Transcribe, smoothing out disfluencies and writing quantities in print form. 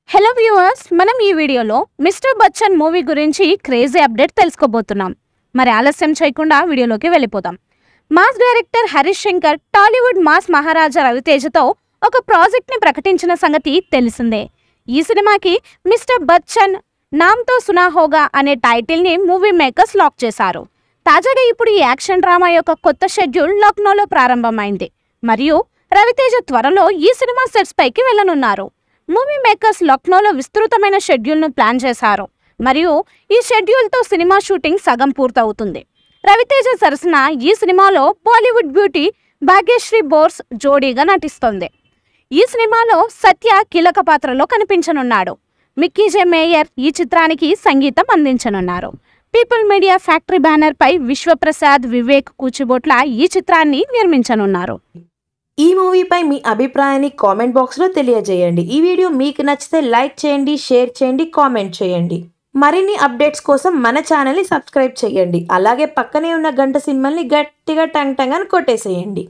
Hello viewers, మనం ఈ వీడియోలో మిస్టర్ బచ్చన్ మూవీ గురించి క్రేజీ అప్డేట్ తెలుసుకోబోతున్నాం. మరి ఆలస్యం చేయకుండా వీడియోలోకి వెళ్ళిపోదాం. Mass director Harish Shankar Tollywood mass Maharaja రవితేజతో ఒక ప్రాజెక్ట్ని ప్రకటించిన సంగతి తెలిసిందే. ఈ సినిమాకి మిస్టర్ బచ్చన్ నామ్తో సునా హోగా అనే టైటిల్ని మూవీ మేకర్స్ లాక్ చేశారు. తాజాగా ఇప్పుడు ఈ యాక్షన్ డ్రామా యొక్క కొత్త షెడ్యూల్ లక్నోలో ప్రారంభమైంది. మరియు రవితేజ త్వరలో ఈ సినిమా సెట్స్ పైకి వెళ్లనున్నారు. మూవీ మేకర్స్ లక్నోలో విస్తృతమైన షెడ్యూల్ను ప్లాన్ చేశారు. మరియు ఈ షెడ్యూల్తో సినిమా షూటింగ్ సగం పూర్తవుతుంది. రవితేజ సరసన ఈ సినిమాలో బాలీవుడ్ బ్యూటీ భాగ్యశ్రీ బోర్స్ జోడీగా నటిస్తోంది. ఈ సినిమాలో సత్య కీలక పాత్రలో కనిపించనున్నాడు. మిక్కీ జే మేయర్ ఈ చిత్రానికి సంగీతం అందించనున్నారు. పీపుల్ మీడియా ఫ్యాక్టరీ బ్యానర్ పై విశ్వప్రసాద్, వివేక్ కూచిబొట్ల ఈ చిత్రాన్ని నిర్మించనున్నారు. ఈ మూవీపై మీ అభిప్రాయాన్ని కామెంట్ బాక్స్లో తెలియజేయండి. ఈ వీడియో మీకు నచ్చితే లైక్ చేయండి, షేర్ చేయండి, కామెంట్ చేయండి. మరిన్ని అప్డేట్స్ కోసం మన ఛానల్ని సబ్స్క్రైబ్ చేయండి. అలాగే పక్కనే ఉన్న గంట సింబల్ని గట్టిగా టంగ్ టంగ్ అని కొట్టేసేయండి.